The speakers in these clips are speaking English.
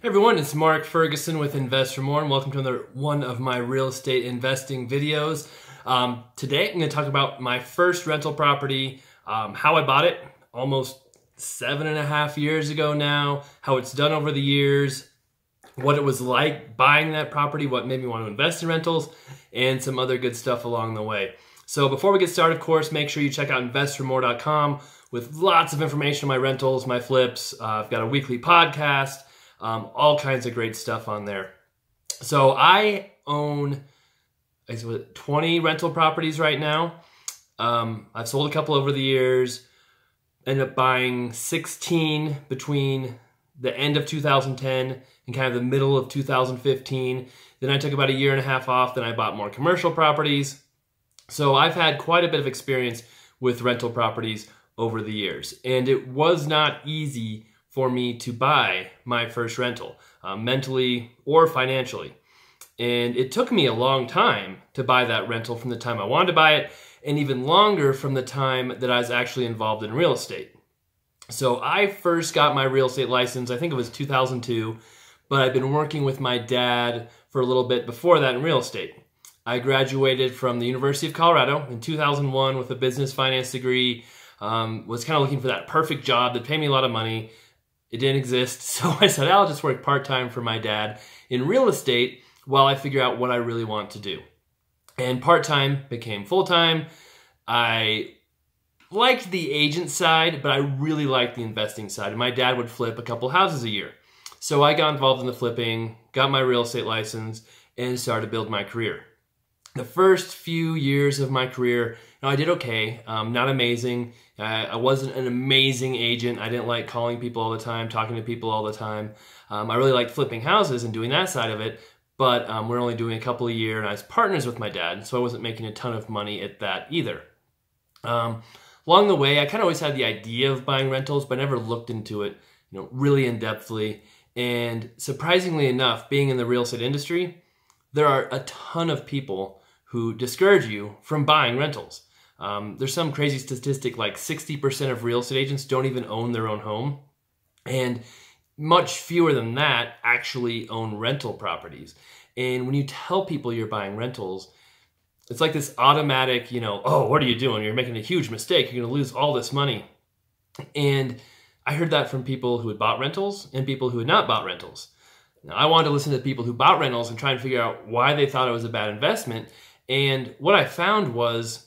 Hey everyone, it's Mark Ferguson with Invest for More, and welcome to another one of my real estate investing videos. Today I'm going to talk about my first rental property, how I bought it almost 7.5 years ago now, how it's done over the years, what it was like buying that property, what made me want to invest in rentals, and some other good stuff along the way. So before we get started, of course, make sure you check out investformore.com with lots of information on my rentals, my flips. I've got a weekly podcast. All kinds of great stuff on there. So I own 20 rental properties right now. I've sold a couple over the years. Ended up buying 16 between the end of 2010 and kind of the middle of 2015. Then I took about 1.5 years off. Then I bought more commercial properties. So I've had quite a bit of experience with rental properties over the years. And it was not easy for me to buy my first rental, mentally or financially. And it took me a long time to buy that rental from the time I wanted to buy it, and even longer from the time that I was actually involved in real estate. So I first got my real estate license, I think it was 2002, but I've been working with my dad for a little bit before that in real estate. I graduated from the University of Colorado in 2001 with a business finance degree, was kind of looking for that perfect job that paid me a lot of money. It didn't exist, so I said, I'll just work part-time for my dad in real estate while I figure out what I really want to do. And part-time became full-time. I liked the agent side, but I really liked the investing side. And my dad would flip a couple houses a year. So I got involved in the flipping, got my real estate license, and started to build my career. The first few years of my career, I did okay, not amazing. I wasn't an amazing agent. I didn't like calling people all the time, talking to people all the time. I really liked flipping houses and doing that side of it, but we're only doing a couple a year, and I was partners with my dad, so I wasn't making a ton of money at that either. Along the way, I kind of always had the idea of buying rentals, but I never looked into it, really in-depthly. And surprisingly enough, being in the real estate industry, there are a ton of people who discourage you from buying rentals. There's some crazy statistic like 60% of real estate agents don't even own their own home, and much fewer than that actually own rental properties. And when you tell people you're buying rentals, it's like this automatic, oh, what are you doing? You're making a huge mistake. You're going to lose all this money. And I heard that from people who had bought rentals and people who had not bought rentals. Now, I wanted to listen to people who bought rentals and try and figure out why they thought it was a bad investment. And what I found was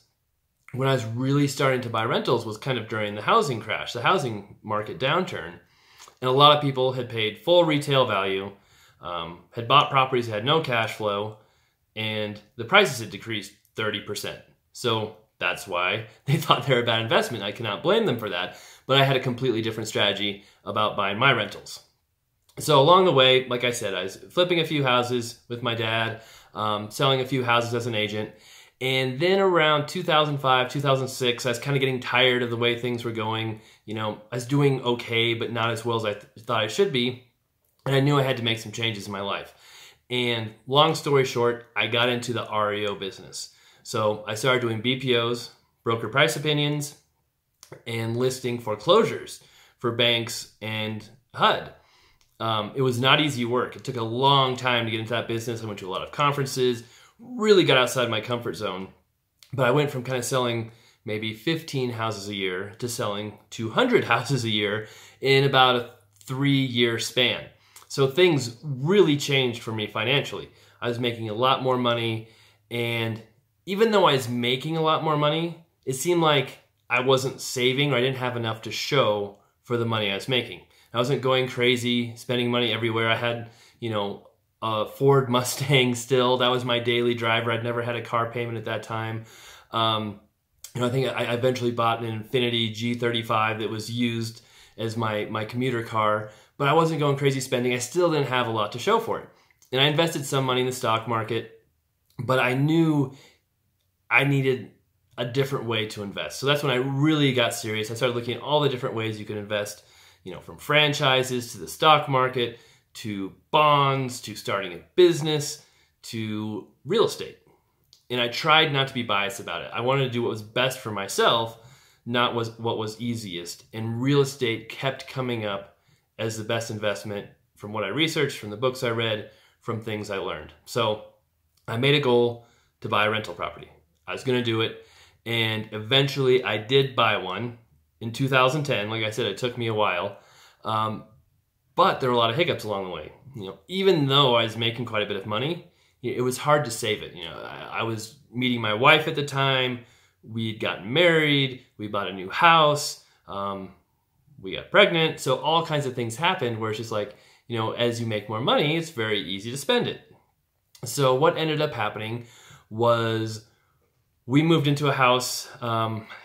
when I was really starting to buy rentals was kind of during the housing crash, the housing market downturn. And a lot of people had paid full retail value, had bought properties that had no cash flow, and the prices had decreased 30%. So that's why they thought they were a bad investment. I cannot blame them for that. But I had a completely different strategy about buying my rentals. So along the way, like I said, I was flipping a few houses with my dad, selling a few houses as an agent. And then around 2005, 2006, I was kind of getting tired of the way things were going. I was doing okay, but not as well as I thought I should be. And I knew I had to make some changes in my life. And long story short, I got into the REO business. So I started doing BPOs, broker price opinions, and listing foreclosures for banks and HUD. It was not easy work. It took a long time to get into that business. I went to a lot of conferences, really got outside my comfort zone. But I went from kind of selling maybe 15 houses a year to selling 200 houses a year in about a 3-year span. So things really changed for me financially. I was making a lot more money, and even though I was making a lot more money, it seemed like I wasn't saving, or I didn't have enough to show for the money I was making. I wasn't going crazy, spending money everywhere. I had, a Ford Mustang still. That was my daily driver. I'd never had a car payment at that time. I think I eventually bought an Infiniti G35 that was used as my commuter car, but I wasn't going crazy spending. I still didn't have a lot to show for it. And I invested some money in the stock market, but I knew I needed a different way to invest. So that's when I really got serious. I started looking at all the different ways you can invest, from franchises to the stock market, to bonds, to starting a business, to real estate. And I tried not to be biased about it. I wanted to do what was best for myself, not what was easiest. And real estate kept coming up as the best investment from what I researched, from the books I read, from things I learned. So I made a goal to buy a rental property. I was going to do it, and eventually I did buy one in 2010. Like I said, it took me a while, but there were a lot of hiccups along the way. Even though I was making quite a bit of money, it was hard to save it. I was meeting my wife at the time. We'd gotten married. We bought a new house. We got pregnant. So all kinds of things happened where it's just like, as you make more money, it's very easy to spend it. So what ended up happening was we moved into a house,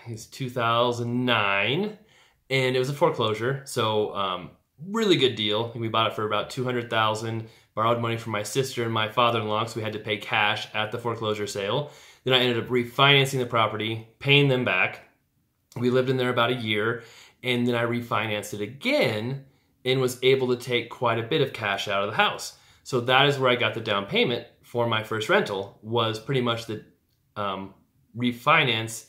it's 2009, and it was a foreclosure. So really good deal. We bought it for about $200,000, borrowed money from my sister and my father-in-law, so we had to pay cash at the foreclosure sale. Then I ended up refinancing the property, paying them back. We lived in there about a year, and then I refinanced it again and was able to take quite a bit of cash out of the house. So that is where I got the down payment for my first rental, was pretty much the refinance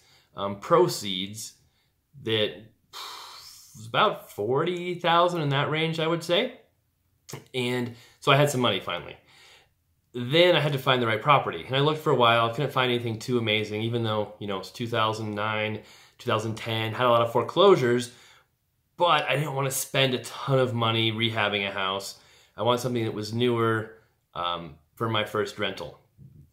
proceeds that was about $40,000 in that range, I would say. And so I had some money finally. Then I had to find the right property. And I looked for a while, couldn't find anything too amazing, even though, it's 2009, 2010, had a lot of foreclosures, but I didn't want to spend a ton of money rehabbing a house. I wanted something that was newer for my first rental.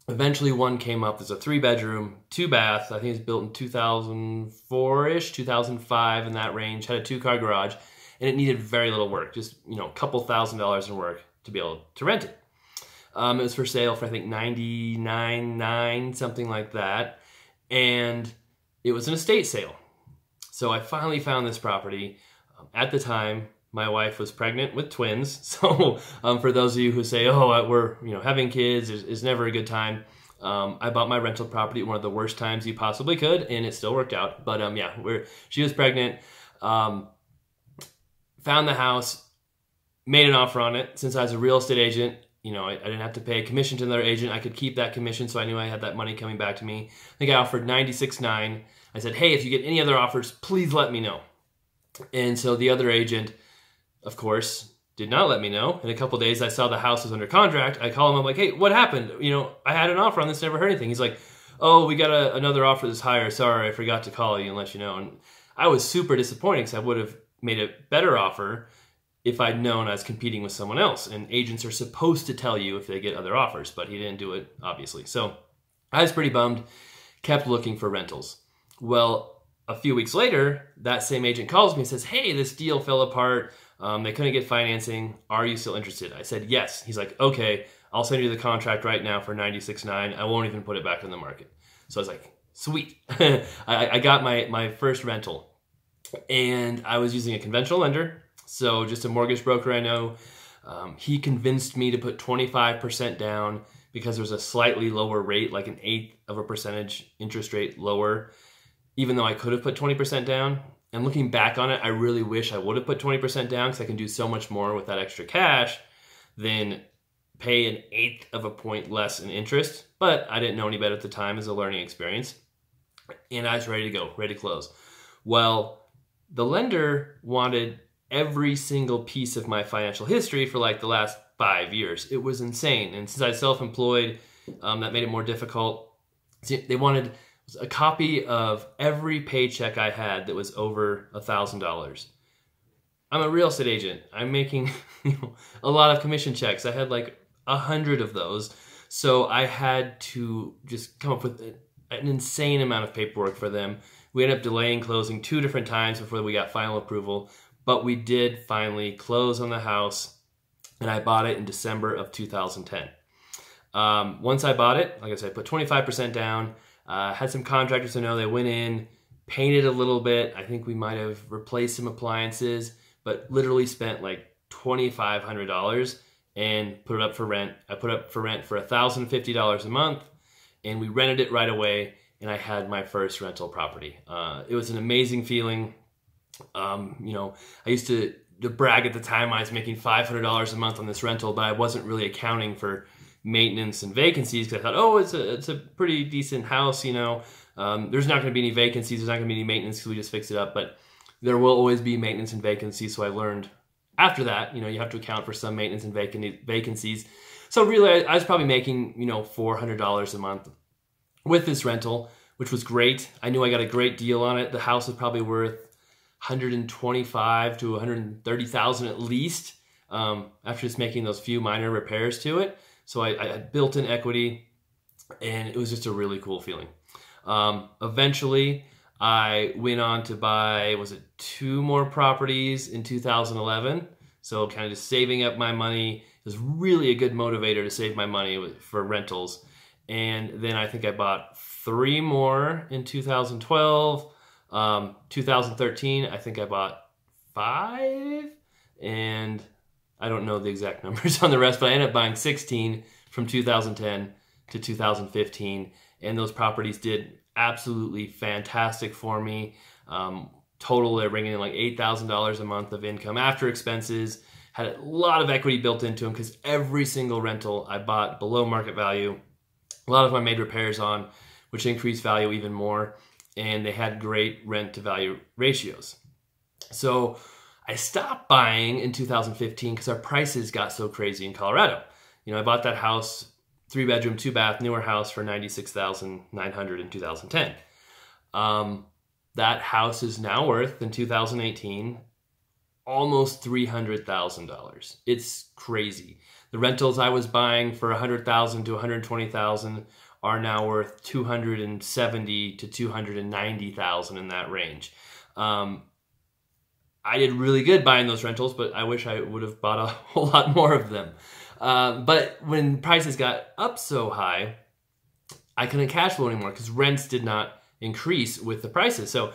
Eventually one came up. There's a 3-bedroom, 2-bath. I think it was built in 2004-ish, 2005, in that range. Had a 2-car garage, and it needed very little work, just a couple $1,000s in work to be able to rent it. It was for sale for I think $99,900, something like that, and it was an estate sale. So I finally found this property. At the time, my wife was pregnant with twins. So for those of you who say, oh, we're having kids is never a good time, I bought my rental property at one of the worst times you possibly could, and it still worked out. But she was pregnant, found the house, made an offer on it. Since I was a real estate agent, I didn't have to pay a commission to another agent. I could keep that commission, so I knew I had that money coming back to me. I think I offered $96,900. I said, hey, if you get any other offers, please let me know. And so the other agent, of course, did not let me know. In a couple of days, I saw the house was under contract. I call him. I'm like, hey, what happened? I had an offer on this, never heard anything. He's like, oh, we got another offer that's higher. Sorry, I forgot to call you and let you know. And I was super disappointed because I would have made a better offer if I'd known I was competing with someone else. And agents are supposed to tell you if they get other offers, but he didn't do it, obviously. So I was pretty bummed, kept looking for rentals. Well, a few weeks later, that same agent calls me and says, hey, this deal fell apart. They couldn't get financing. Are you still interested? I said, yes. He's like, okay, I'll send you the contract right now for $96,900. I won't even put it back on the market. So I was like, sweet. I got my first rental, and I was using a conventional lender. So just a mortgage broker I know. He convinced me to put 25% down because there's a slightly lower rate, like 1/8% interest rate lower, even though I could have put 20% down. And looking back on it, I really wish I would have put 20% down because I can do so much more with that extra cash than pay 1/8 of a point less in interest. But I didn't know any better at the time as a learning experience. And I was ready to go, ready to close. Well, the lender wanted every single piece of my financial history for like the last 5 years. It was insane. And since I was self-employed, that made it more difficult. They wanted a copy of every paycheck I had that was over $1,000. I'm a real estate agent. I'm making a lot of commission checks. I had like 100 of those. So I had to just come up with an insane amount of paperwork for them. We ended up delaying closing 2 different times before we got final approval. But we did finally close on the house, and I bought it in December of 2010. Once I bought it, like I said, I put 25% down. Had some contractors I know, they went in, painted a little bit. I think we might have replaced some appliances, but literally spent like $2,500 and put it up for rent. I put it up for rent for $1,050 a month, and we rented it right away, and I had my first rental property. It was an amazing feeling. I used to brag at the time I was making $500 a month on this rental, but I wasn't really accounting for maintenance and vacancies because I thought, oh, it's a pretty decent house, there's not going to be any vacancies, there's not going to be any maintenance because we just fixed it up, but there will always be maintenance and vacancies, so I learned After that, you have to account for some maintenance and vacancies. So really, I was probably making, $400 a month with this rental, which was great. I knew I got a great deal on it. The house was probably worth $125,000 to $130,000 at least, after just making those few minor repairs to it. So I built in equity, and it was just a really cool feeling. Eventually, I went on to buy, 2 more properties in 2011. So kind of just saving up my money. It was really a good motivator to save my money for rentals. And then I think I bought 3 more in 2012. 2013, I think I bought 5. And I don't know the exact numbers on the rest, but I ended up buying 16 from 2010 to 2015. And those properties did absolutely fantastic for me. Total, they're bringing in like $8,000 a month of income after expenses. Had a lot of equity built into them because every single rental I bought below market value. A lot of them I made repairs on, which increased value even more. And they had great rent to value ratios. So I stopped buying in 2015 because our prices got so crazy in Colorado. I bought that house, 3-bedroom, 2-bath, newer house for $96,900 in 2010. That house is now worth, in 2018, almost $300,000. It's crazy. The rentals I was buying for $100,000 to $120,000 are now worth $270,000 to $290,000, in that range. I did really good buying those rentals, but I wish I would have bought a whole lot more of them. But when prices got up so high, I couldn't cash flow anymore because rents did not increase with the prices. So,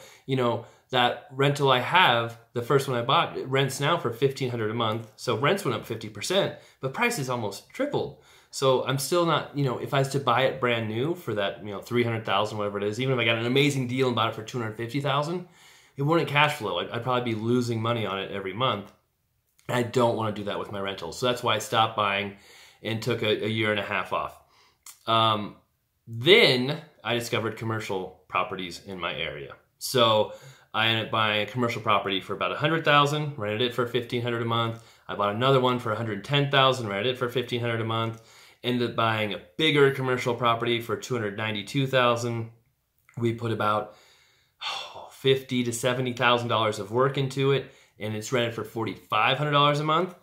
that rental I have, the first one I bought, it rents now for $1,500 a month. So rents went up 50%, but prices almost tripled. So I'm still not, if I was to buy it brand new for that, $300,000, whatever it is, even if I got an amazing deal and bought it for $250,000, it wouldn't cash flow. I'd probably be losing money on it every month. I don't want to do that with my rentals. So that's why I stopped buying and took a year and a half off. Then I discovered commercial properties in my area. So I ended up buying a commercial property for about $100,000, rented it for $1,500 a month. I bought another one for $110,000, rented it for $1,500 a month. Ended up buying a bigger commercial property for $292,000. We put about $50,000 to $70,000 of work into it, and it's rented for $4,500 a month.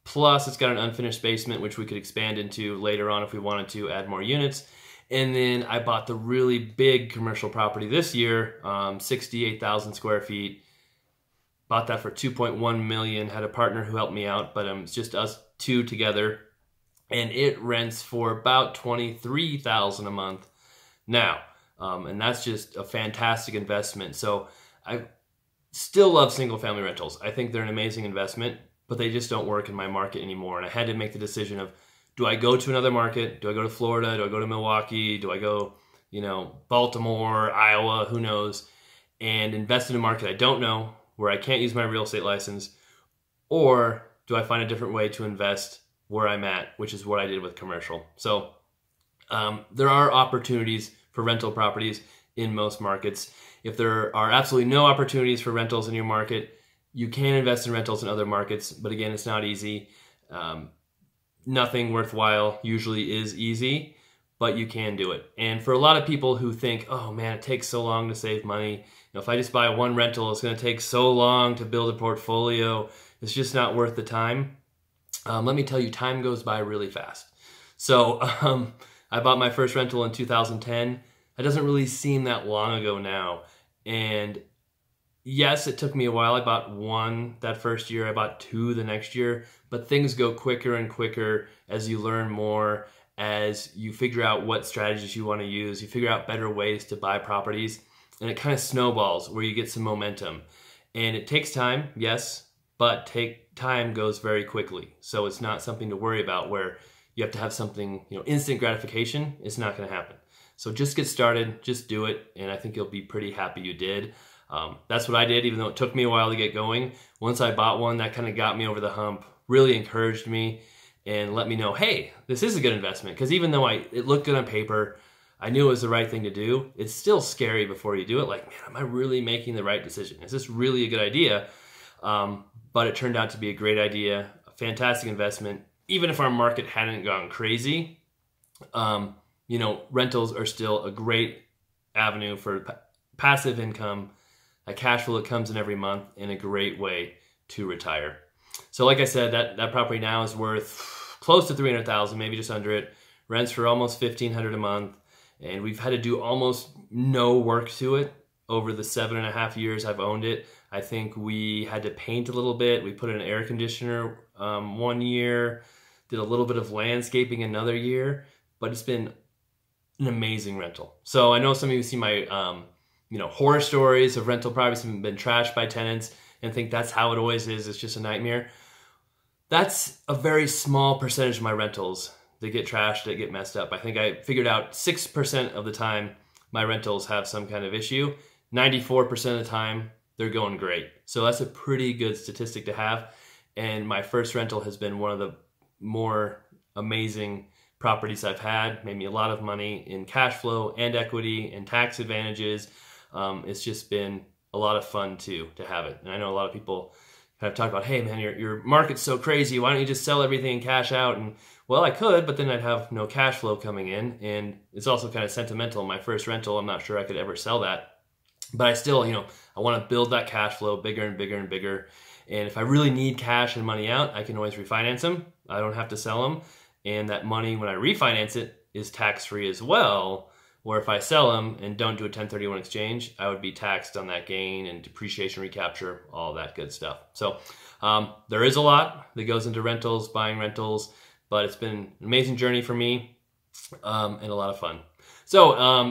Plus, it's got an unfinished basement, which we could expand into later on if we wanted to add more units. And then I bought the really big commercial property this year, 68,000 square feet. Bought that for $2.1 million. Had a partner who helped me out, but it's just us two together. And it rents for about $23,000 a month now. And that's just a fantastic investment. So I still love single family rentals. I think they're an amazing investment, but they just don't work in my market anymore. And I had to make the decision of, do I go to another market? Do I go to Florida? Do I go to Milwaukee? Do I go, Baltimore, Iowa, who knows, and invest in a market I don't know, where I can't use my real estate license? Or do I find a different way to invest where I'm at, which is what I did with commercial? So there are opportunities for rental properties in most markets. If there are absolutely no opportunities for rentals in your market, you can invest in rentals in other markets, but again, it's not easy. Nothing worthwhile usually is easy, but you can do it. And for a lot of people who think, oh man, it takes so long to save money. If I just buy one rental, it's going to take so long to build a portfolio. It's just not worth the time. Let me tell you, time goes by really fast. So I bought my first rental in 2010. It doesn't really seem that long ago now. And yes, it took me a while. I bought one that first year. I bought 2 the next year. But things go quicker and quicker as you learn more, as you figure out what strategies you want to use. You figure out better ways to buy properties. And it kind of snowballs where you get some momentum. And it takes time, yes, but time goes very quickly. So it's not something to worry about where you have to have something, instant gratification. It's not going to happen. So just get started, just do it, and I think you'll be pretty happy you did. That's what I did, even though it took me a while to get going. Once I bought one, that kind of got me over the hump, really encouraged me, and let me know, hey, this is a good investment. Because even though it looked good on paper, I knew it was the right thing to do, it's still scary before you do it. Like, man, am I really making the right decision? Is this really a good idea? But it turned out to be a great idea, a fantastic investment. Even if our market hadn't gone crazy, rentals are still a great avenue for passive income, a cash flow that comes in every month, and a great way to retire. So like I said, that property now is worth close to $300,000, maybe just under it. Rents for almost $1,500 a month, and we've had to do almost no work to it over the 7.5 years I've owned it. I think we had to paint a little bit. We put in an air conditioner 1 year, did a little bit of landscaping another year, but it's been an amazing rental. So I know some of you see my horror stories of rental properties have been trashed by tenants and think that's how it always is. It's just a nightmare. That's a very small percentage of my rentals that get trashed, that get messed up. I think I figured out 6% of the time my rentals have some kind of issue. 94% of the time, they're going great. So that's a pretty good statistic to have. And my first rental has been one of the more amazing properties I've had. Made me a lot of money in cash flow and equity and tax advantages. It's just been a lot of fun too to have it. And I know a lot of people kind of talk about, hey man, your market's so crazy. Why don't you just sell everything and cash out? And well, I could, but then I'd have no cash flow coming in. And it's also kind of sentimental. My first rental, I'm not sure I could ever sell that. But I still, I want to build that cash flow bigger and bigger and bigger. And if I really need cash and money out, I can always refinance them. I don't have to sell them. And that money, when I refinance it, is tax-free as well. Or if I sell them and don't do a 1031 exchange, I would be taxed on that gain and depreciation recapture, all that good stuff. So there is a lot that goes into rentals, buying rentals, but it's been an amazing journey for me and a lot of fun. So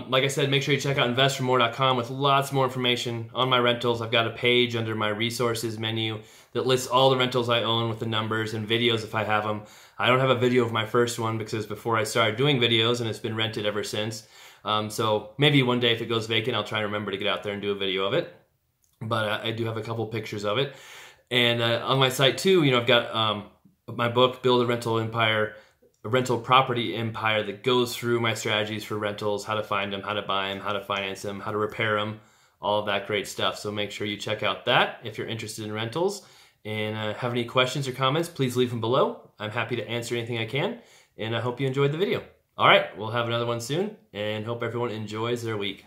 like I said, make sure you check out investformore.com with lots more information on my rentals. I've got a page under my resources menu that lists all the rentals I own with the numbers and videos if I have them. I don't have a video of my first one because it was before I started doing videos, and it's been rented ever since. So maybe one day if it goes vacant, I'll try and remember to get out there and do a video of it. But I do have a couple pictures of it. And on my site too, I've got my book, Build a Rental Empire, a rental property empire, that goes through my strategies for rentals, how to find them, how to buy them, how to finance them, how to repair them, all of that great stuff. So make sure you check out that if you're interested in rentals. And have any questions or comments, please leave them below. I'm happy to answer anything I can, and I hope you enjoyed the video. All right, we'll have another one soon, and hope everyone enjoys their week.